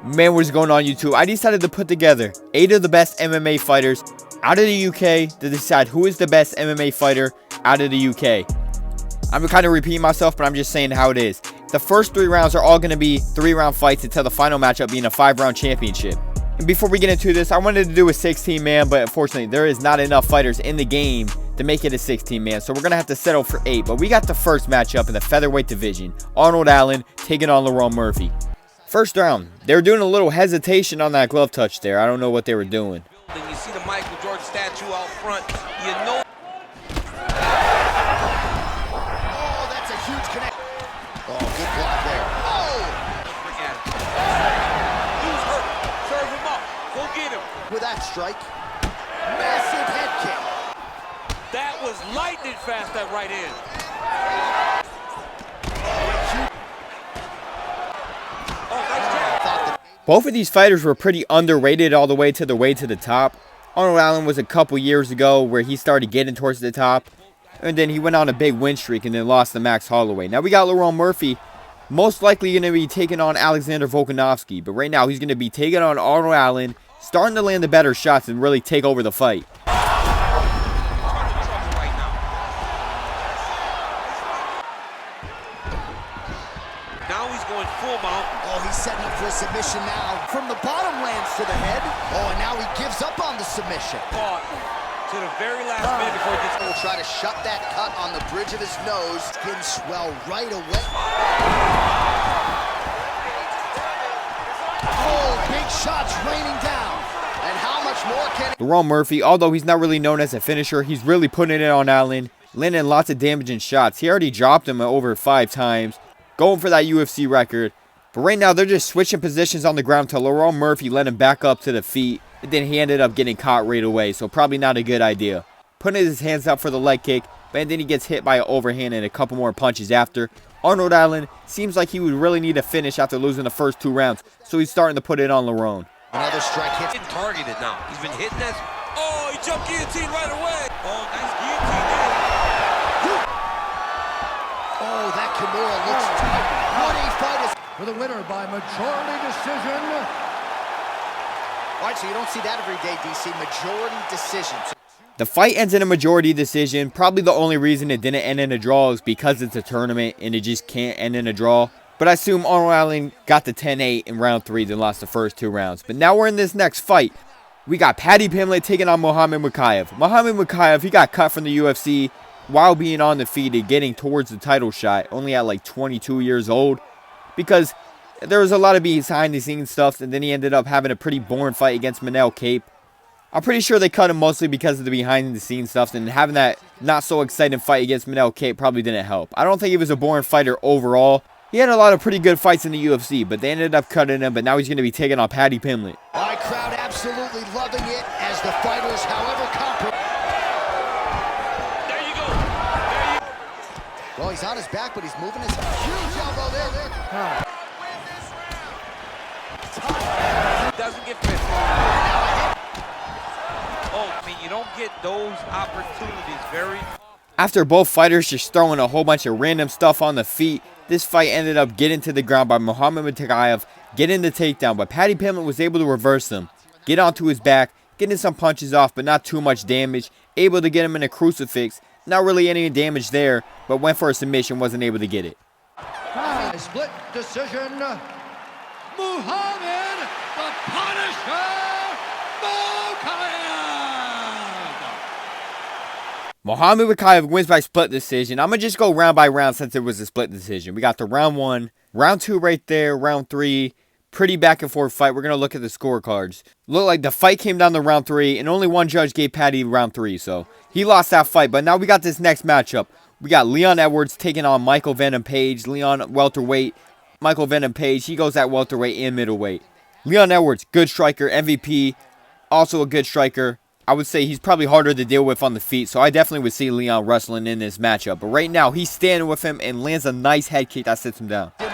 Man, what is going on YouTube? I decided to put together 8 of the best MMA fighters out of the UK to decide who is the best MMA fighter out of the UK. I'm kind of repeating myself, but I'm just saying how it is. The first 3 rounds are all going to be 3-round fights until the final matchup being a 5-round championship. And before we get into this, I wanted to do a 16-man, but unfortunately there is not enough fighters in the game to make it a 16-man, so we're going to have to settle for 8. But we got the first matchup in the featherweight division. Arnold Allen taking on Lerone Murphy. First round, they were doing a little hesitation on that glove touch there. I don't know what they were doing. Then you see the Michael Jordan statue out front. You know. Oh, that's a huge connect. Oh, good block there. Oh! Forget it. He's hurt. Serve him up. Go get him. With that strike. Massive head kick. That was lightning fast, that right hand. Both of these fighters were pretty underrated all the way to the top. Arnold Allen was a couple years ago where he started getting towards the top. And then he went on a big win streak and then lost to Max Holloway. Now we got Lerone Murphy, most likely going to be taking on Alexander Volkanovski. But right now he's going to be taking on Arnold Allen, starting to land the better shots and really take over the fight. Now he's going full mount. Oh, he's setting up for a submission now. From the bottom lands to the head. Oh, and now he gives up on the submission. Fought to the very last minute before he gets. Will try to shut that cut on the bridge of his nose. Skin swell right away. Oh, big shots raining down. And how much more can Lerone Murphy, although he's not really known as a finisher, he's really putting it on Allen, landing lots of damaging shots. He already dropped him over 5 times, going for that UFC record. But right now, they're just switching positions on the ground till Lerone Murphy let him back up to the feet. And then he ended up getting caught right away, so probably not a good idea. Putting his hands out for the leg kick, but then he gets hit by an overhand and a couple more punches after. Arnold Allen seems like he would really need a finish after losing the first 2 rounds, so he's starting to put it on Lerone. another strike hit. He's targeted now. He's been hitting that. Oh, he jumped guillotine right away. Oh, nice guillotine there. Oh, that Kimura looks tight. What a fight is. For the winner by majority decision. All right, so you don't see that every day, DC. Majority decision. The fight ends in a majority decision. Probably the only reason it didn't end in a draw is because it's a tournament and it just can't end in a draw. But I assume Arnold Allen got the 10-8 in round 3, then lost the first 2 rounds. But now we're in this next fight. We got Paddy Pimblett taking on Muhammad Mokaev. Muhammad Mokaev, he got cut from the UFC while being undefeated, getting towards the title shot, only at like 22 years old. Because there was a lot of behind-the-scenes stuff, and then he ended up having a pretty boring fight against Manel Kape. I'm pretty sure they cut him mostly because of the behind-the-scenes stuff, and having that not-so-exciting fight against Manel Kape probably didn't help. I don't think he was a boring fighter overall. He had a lot of pretty good fights in the UFC, but they ended up cutting him, but now he's going to be taking on Paddy Pimblett. All right, crowd absolutely loving it as the fighters, however competent. There you go. There you go. Well, he's on his back, but he's moving his huge elbow there. Doesn't get fit. Oh, I mean, you don't get those opportunities very. After both fighters just throwing a whole bunch of random stuff on the feet, this fight ended up getting to the ground by Muhammad Mokaev, getting the takedown, but Paddy Pimblett was able to reverse him, get onto his back, getting some punches off, but not too much damage, able to get him in a crucifix. Not really any damage there, but went for a submission, wasn't able to get it. Split decision. Muhammad the Punisher Mokaev. Muhammad Mokaev wins by split decision. I'm going to just go round by round since it was a split decision. We got the round 1, round 2 right there, round 3. Pretty back and forth fight. We're going to look at the scorecards. Looked like the fight came down to round 3, and only one judge gave Paddy round 3, so he lost that fight. But now we got this next matchup. We got Leon Edwards taking on Michael Venom Page. Leon, welterweight. Michael Venom Page, he goes at welterweight and middleweight. Leon Edwards, good striker. MVP, also a good striker. I would say he's probably harder to deal with on the feet, so I definitely would see Leon wrestling in this matchup. But right now, he's standing with him and lands a nice head kick that sits him down. The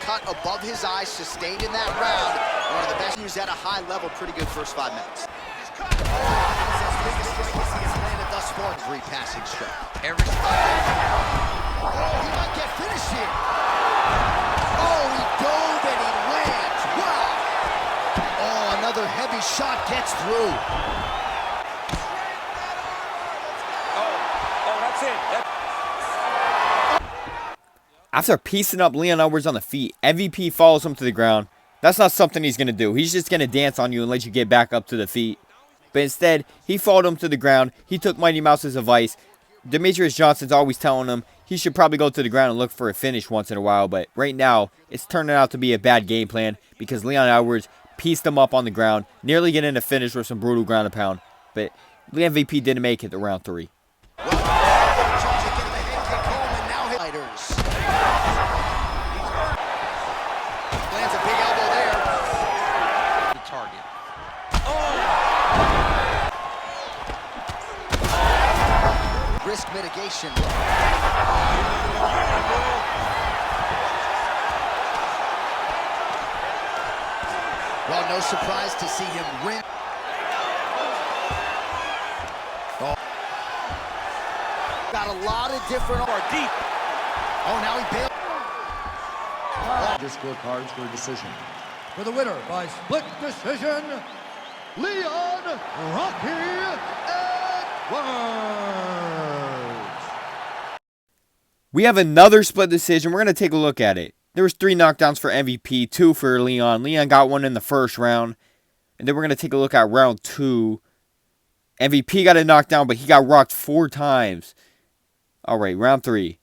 cut above his eyes, sustained in that round. One of the best used at a high level. Pretty good first 5 minutes. Thus far, 3 passing strike. Every spot. He might get finished here. Oh, he dove shot gets through. That's it. After piecing up Leon Edwards on the feet, MVP follows him to the ground. That's not something he's going to do. He's just going to dance on you and let you get back up to the feet. But instead, he followed him to the ground. He took Mighty Mouse's advice. Demetrius Johnson's always telling him he should probably go to the ground and look for a finish once in a while. But right now, it's turning out to be a bad game plan because Leon Edwards pieced him up on the ground, nearly getting a finish with some brutal ground and pound. But the MVP didn't make it to round 3. Lands a big elbow there. The target. Risk mitigation. Well, no surprise to see him win. Got a lot of different deep. Oh, now he bailed. Your scorecards for a decision. For the winner by split decision, Leon Rocky Edwards. We have another split decision. We're going to take a look at it. There was 3 knockdowns for MVP, 2 for Leon. Leon got one in the first round. And then we're going to take a look at round 2. MVP got a knockdown, but he got rocked 4 times. All right, round 3.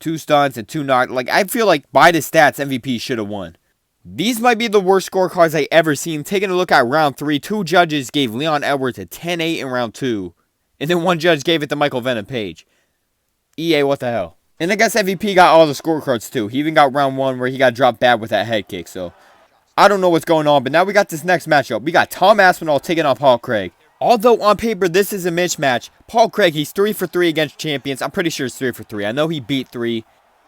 2 stunts and 2 knocked. Like, I feel like by the stats, MVP should have won. These might be the worst scorecards I ever seen. Taking a look at round 3, 2 judges gave Leon Edwards a 10-8 in round 2. And then 1 judge gave it to Michael Venom Page. EA, what the hell? And I guess MVP got all the scorecards too. He even got round 1 where he got dropped bad with that head kick. So, I don't know what's going on. But now we got this next matchup. We got Tom Aspinall taking on Paul Craig. Although on paper this is a mismatch, Paul Craig, he's 3 for 3 against champions. I'm pretty sure it's 3 for 3. I know he beat 3.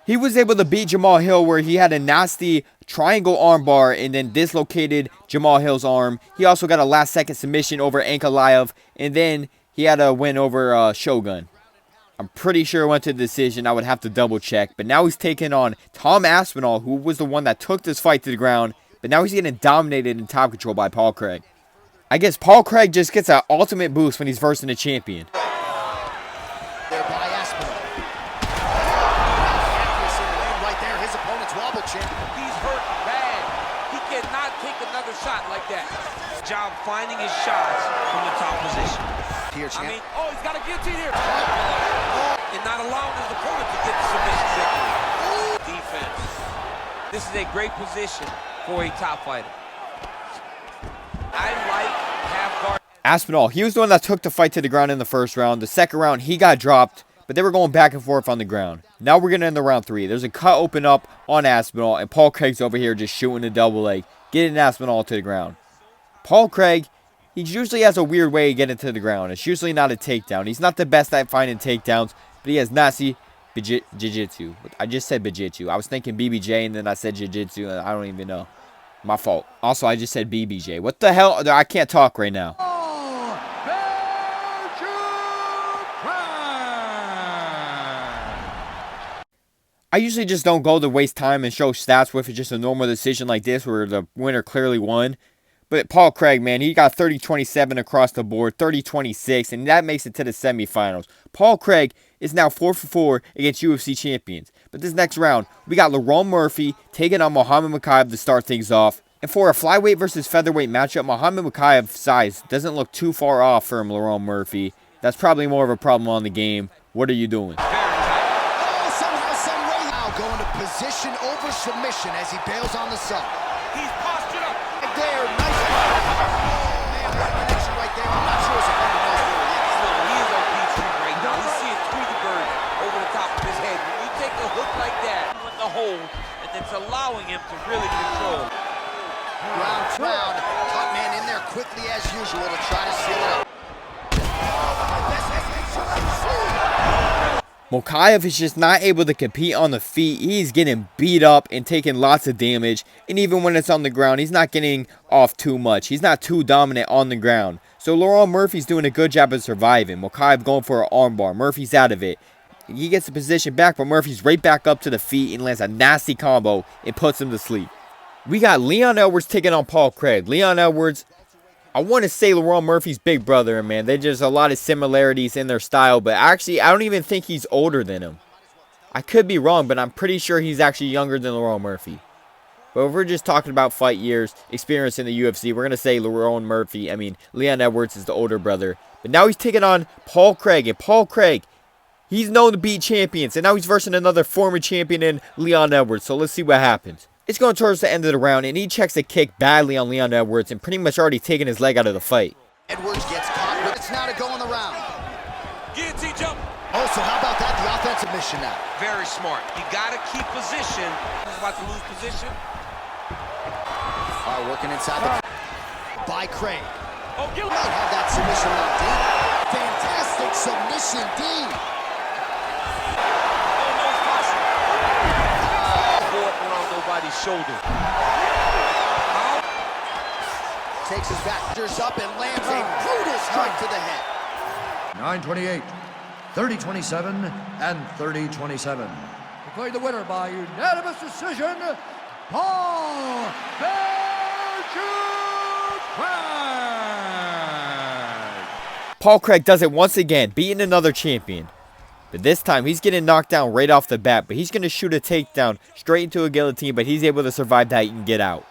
He was able to beat Jamal Hill where he had a nasty triangle armbar and then dislocated Jamal Hill's arm. He also got a last second submission over Ankalaev. And then he had a win over Shogun. I'm pretty sure it went to the decision. I would have to double check. But now he's taking on Tom Aspinall, who was the one that took this fight to the ground. But now he's getting dominated in top control by Paul Craig. I guess Paul Craig just gets an ultimate boost when he's versing a champion. There by Aspinall. Accuracy in the lane right there. His opponent's wobble chin. He's hurt bad. He cannot take another shot like that. Job finding his shots from the top position. Here, champ. I mean, oh, he's got a guillotine here. And not allowing his opponent to get the submission victory. Defense. This is a great position for a top fighter. I like half guard. Aspinall, he was the one that took the fight to the ground in the first round. The second round, he got dropped, but they were going back and forth on the ground. Now we're getting into round 3. There's a cut open up on Aspinall, and Paul Craig's over here just shooting a double leg, getting Aspinall to the ground. Paul Craig, he usually has a weird way of getting to the ground. It's usually not a takedown. He's not the best at finding takedowns, but he has nasty jiu-jitsu. I just said jiu-jitsu. I was thinking BBJ, and then I said jiu-jitsu, and I don't even know. My fault. Also, I just said BBJ. What the hell? I can't talk right now. I usually just don't go to waste time and show stats with just a normal decision like this where the winner clearly won. But Paul Craig, man, he got 30-27 across the board, 30-26, and that makes it to the semifinals. Paul Craig is now 4 for 4 against UFC champions. But this next round, we got Lerone Murphy taking on Muhammad Mokaev to start things off. And for a flyweight versus featherweight matchup, Muhammad Mokaev's size doesn't look too far off from Lerone Murphy. That's probably more of a problem on the game. What are you doing? Oh, somehow, some way. Now going to position over submission as he bails on the sub. He's postured up. Right there, nice. Oh, man, that connection right there. I'm not sure his opponent knows where he is. He is on P3 right now. He's seeing Tweety Bird over the top of his head. When you take a hook like that in the hold, and it's allowing him to really control. Round. Cut man in there quickly as usual to try to seal it up. Mokaev is just not able to compete on the feet. He's getting beat up and taking lots of damage. And even when it's on the ground, he's not getting off too much. He's not too dominant on the ground. So Lerone Murphy's doing a good job of surviving. Mokaev going for an armbar. Murphy's out of it. He gets the position back, but Murphy's right back up to the feet and lands a nasty combo and puts him to sleep. We got Leon Edwards taking on Paul Craig. Leon Edwards, I want to say Lerone Murphy's big brother, man. There's just a lot of similarities in their style, but actually, I don't even think he's older than him. I could be wrong, but I'm pretty sure he's actually younger than Lerone Murphy. But if we're just talking about fight years, experience in the UFC, we're going to say Lerone Murphy, Leon Edwards is the older brother. But now he's taking on Paul Craig, and Paul Craig, he's known to beat champions, and now he's versing another former champion in Leon Edwards, so let's see what happens. It's going towards the end of the round, and he checks a kick badly on Leon Edwards and pretty much already taken his leg out of the fight. Edwards gets caught, but it's now to go in the round. Guillotine jump. Oh, so how about that? The offensive mission now. Very smart. You got to keep position. He's about to lose position. All right, working inside the... by Craig. Oh, Might have that submission locked in. Fantastic submission, D. Go up around nobody's shoulder. Takes his back, up and lands a brutal strike to the head. 9-28, 30-27, and 30-27. Declared the winner by unanimous decision, Paul Craig. Paul Craig does it once again, beating another champion. But this time, he's getting knocked down right off the bat, but he's going to shoot a takedown straight into a guillotine, but he's able to survive that and get out.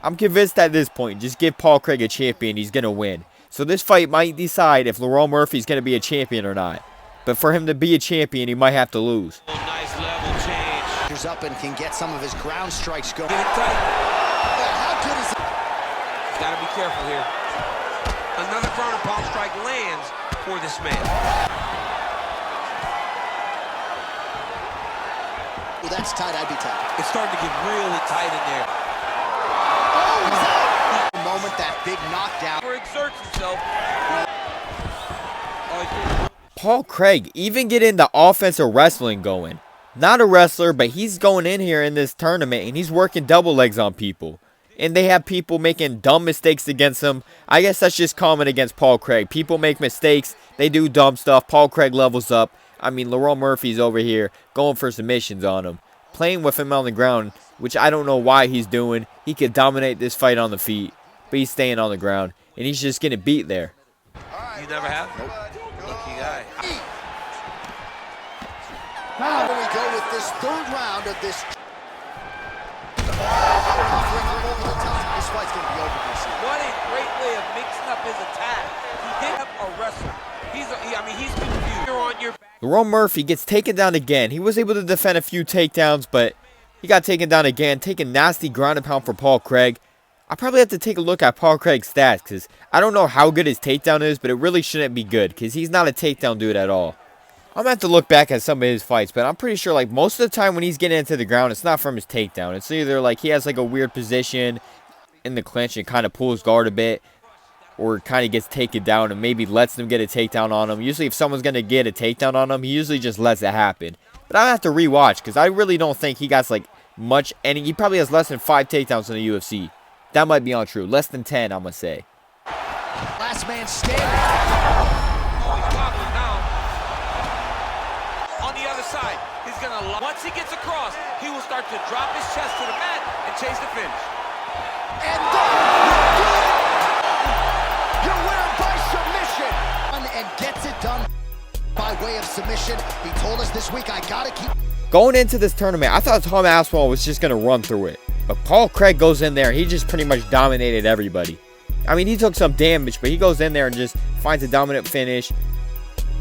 I'm convinced at this point, just give Paul Craig a champion, he's going to win. So this fight might decide if Lerone Murphy's going to be a champion or not. But for him to be a champion, he might have to lose. Nice level change. He's up and can get some of his ground strikes going. Get it tight. How good is it? Got to be careful here. Another ground and pound strike lands for this man. Well, that's tight. I'd be tight. It's starting to get really tight in there. Oh, he's out. The moment that big knockdown. Or exerts himself. Paul Craig even getting the offensive wrestling going. Not a wrestler, but he's going in here in this tournament and he's working double legs on people. And they have people making dumb mistakes against him. I guess that's just common against Paul Craig. People make mistakes. They do dumb stuff. Paul Craig levels up. Lerone Murphy's over here going for submissions on him. Playing with him on the ground, which I don't know why he's doing. He could dominate this fight on the feet, but he's staying on the ground. And he's just getting beat there. You never have? Nope. Lucky guy. Now we go with this third round of this. This fight's going to be over, DC. What a great way of mixing up his attack. He did have a wrestle. He's confused. You're on your back. Lerone Murphy gets taken down again. He was able to defend a few takedowns, but he got taken down again. Taking nasty ground and pound for Paul Craig. I probably have to take a look at Paul Craig's stats because I don't know how good his takedown is, but it really shouldn't be good because he's not a takedown dude at all. I'm going to have to look back at some of his fights, but I'm pretty sure like most of the time when he's getting into the ground, it's not from his takedown. It's either like he has like a weird position in the clinch and kind of pulls guard a bit, or kind of gets taken down and maybe lets them get a takedown on him. Usually if someone's going to get a takedown on him, he usually just lets it happen. But I have to rewatch because I really don't think he got like much, and he probably has less than 5 takedowns in the UFC. That might be untrue. Less than 10, I'm going to say. Last man standing. Oh, he's wobbling down. On the other side, he's going to... Once he gets across, he will start to drop his chest to the mat and chase the finish. And your winner by submission. And gets it done by way of submission. He told us this week, I got to keep... Going into this tournament, I thought Tom Aspinall was just going to run through it. But Paul Craig goes in there and he just pretty much dominated everybody. He took some damage, but he goes in there and just finds a dominant finish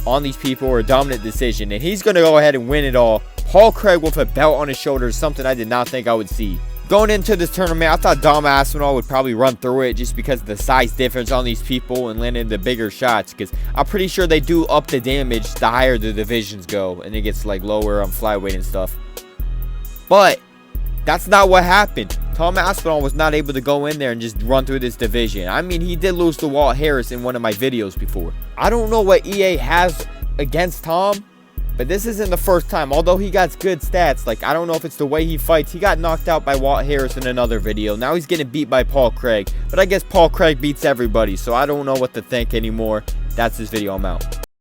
on these people, or a dominant decision. And he's going to go ahead and win it all. Paul Craig with a belt on his shoulders, something I did not think I would see. Going into this tournament, I thought Dom Aspinall would probably run through it just because of the size difference on these people and landing the bigger shots. Because I'm pretty sure they do up the damage the higher the divisions go. And it gets like lower on flyweight and stuff. But that's not what happened. Tom Aspinall was not able to go in there and just run through this division. He did lose to Walt Harris in one of my videos before. I don't know what EA has against Tom, but this isn't the first time. Although he got good stats, I don't know if it's the way he fights. He got knocked out by Walt Harris in another video. Now he's getting beat by Paul Craig. But I guess Paul Craig beats everybody, so I don't know what to think anymore. That's this video. I'm out.